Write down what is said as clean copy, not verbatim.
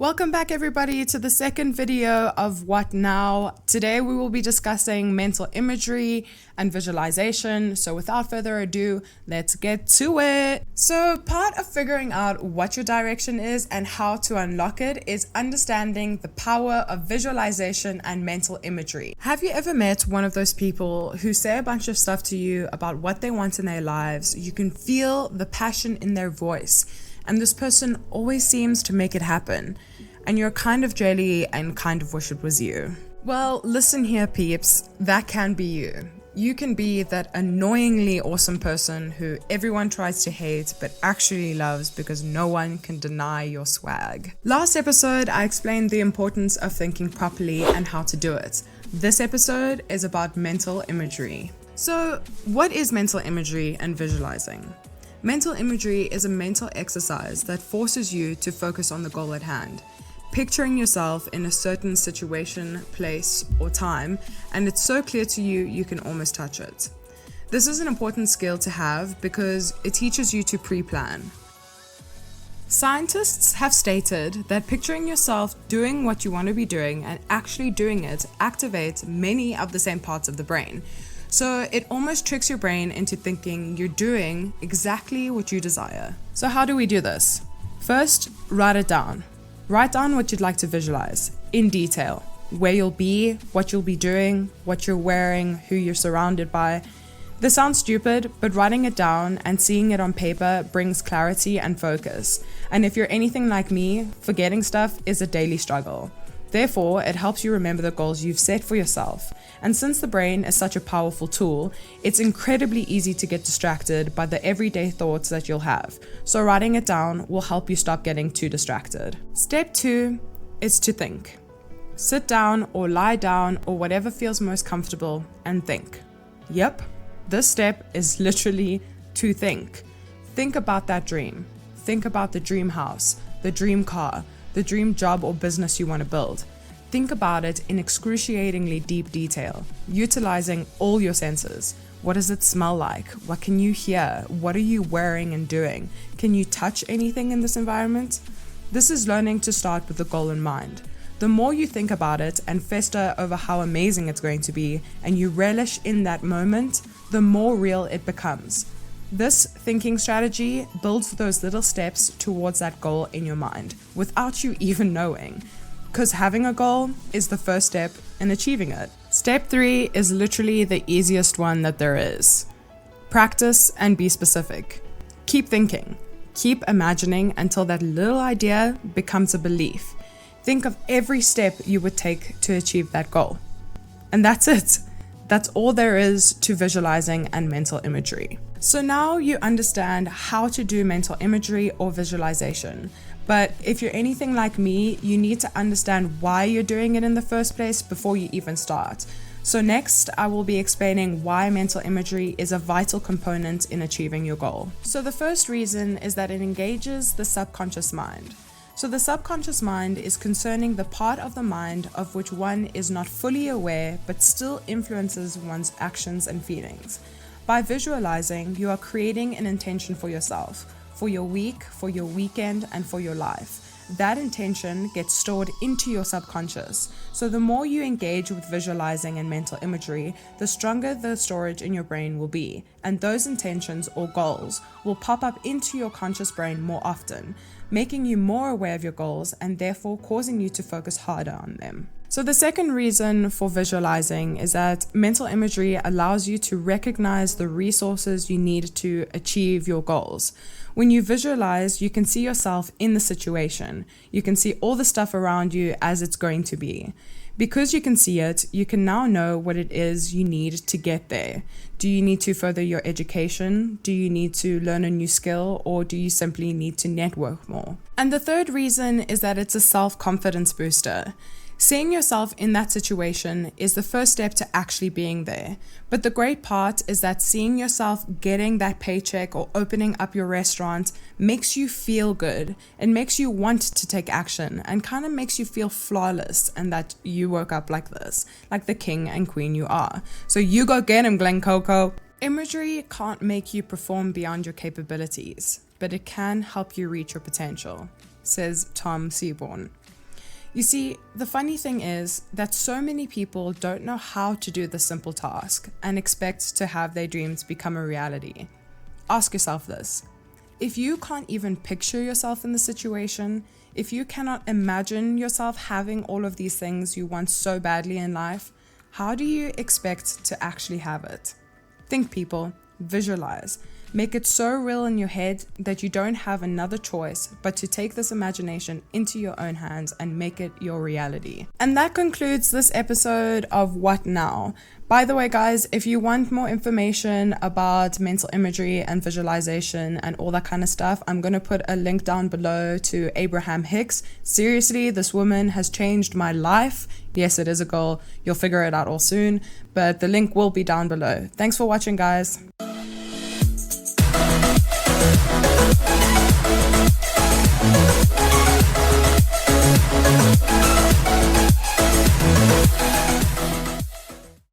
Welcome back everybody to the second video of What Now. Today we will be discussing mental imagery and visualization. So without further ado, let's get to it. So part of figuring out what your direction is and how to unlock it is understanding the power of visualization and mental imagery. Have you ever met one of those people who say a bunch of stuff to you about what they want in their lives? You can feel the passion in their voice, and this person always seems to make it happen. And you're kind of jelly and kind of wish it was you. Well, listen here, peeps. That can be you. You can be that annoyingly awesome person who everyone tries to hate but actually loves because no one can deny your swag. Last episode, I explained the importance of thinking properly and how to do it. This episode is about mental imagery. So, what is mental imagery and visualizing? Mental imagery is a mental exercise that forces you to focus on the goal at hand, picturing yourself in a certain situation, place, or time, and it's so clear to you, you can almost touch it. This is an important skill to have because it teaches you to pre-plan. Scientists have stated that picturing yourself doing what you want to be doing and actually doing it activates many of the same parts of the brain. So it almost tricks your brain into thinking you're doing exactly what you desire. So how do we do this? First, write it down. Write down what you'd like to visualize in detail, where you'll be, what you'll be doing, what you're wearing, who you're surrounded by. This sounds stupid, but writing it down and seeing it on paper brings clarity and focus. And if you're anything like me, forgetting stuff is a daily struggle. Therefore, it helps you remember the goals you've set for yourself. And since the brain is such a powerful tool, it's incredibly easy to get distracted by the everyday thoughts that you'll have. So writing it down will help you stop getting too distracted. Step 2 is to think. Sit down or lie down or whatever feels most comfortable and think. Yep, this step is literally to think. Think about that dream. Think about the dream house, the dream car, the dream job or business you want to build. Think about it in excruciatingly deep detail, utilizing all your senses. What does it smell like? What can you hear? What are you wearing and doing? Can you touch anything in this environment? This is learning to start with the goal in mind. The more you think about it and fester over how amazing it's going to be, and you relish in that moment, the more real it becomes. This thinking strategy builds those little steps towards that goal in your mind without you even knowing. Because having a goal is the first step in achieving it. Step 3 is literally the easiest one that there is. Practice and be specific. Keep thinking. Keep imagining until that little idea becomes a belief. Think of every step you would take to achieve that goal. And that's it. That's all there is to visualizing and mental imagery. So now you understand how to do mental imagery or visualization. But if you're anything like me, you need to understand why you're doing it in the first place before you even start. So next, I will be explaining why mental imagery is a vital component in achieving your goal. So the first reason is that it engages the subconscious mind. So the subconscious mind is concerning the part of the mind of which one is not fully aware but still influences one's actions and feelings. By visualizing, you are creating an intention for yourself, for your week, for your weekend, and for your life. That intention gets stored into your subconscious. So the more you engage with visualizing and mental imagery, the stronger the storage in your brain will be. And those intentions or goals will pop up into your conscious brain more often, making you more aware of your goals and therefore causing you to focus harder on them. So the second reason for visualizing is that mental imagery allows you to recognize the resources you need to achieve your goals. When you visualize, you can see yourself in the situation. You can see all the stuff around you as it's going to be. Because you can see it, you can now know what it is you need to get there. Do you need to further your education? Do you need to learn a new skill? Or do you simply need to network more? And the third reason is that it's a self-confidence booster. Seeing yourself in that situation is the first step to actually being there. But the great part is that seeing yourself getting that paycheck or opening up your restaurant makes you feel good. It makes you want to take action and kind of makes you feel flawless and that you woke up like this, like the king and queen you are. So you go get him, Glen Coco. Imagery can't make you perform beyond your capabilities, but it can help you reach your potential, says Tom Seaborn. You see, the funny thing is that so many people don't know how to do this simple task and expect to have their dreams become a reality. Ask yourself this. If you can't even picture yourself in the situation, if you cannot imagine yourself having all of these things you want so badly in life, how do you expect to actually have it? Think, people. Visualize. Make it so real in your head that you don't have another choice but to take this imagination into your own hands and make it your reality. And that concludes this episode of What Now? By the way, guys, if you want more information about mental imagery and visualization and all that kind of stuff, I'm going to put a link down below to Abraham Hicks. Seriously, this woman has changed my life. Yes, it is a goal. You'll figure it out all soon, but the link will be down below. Thanks for watching, guys.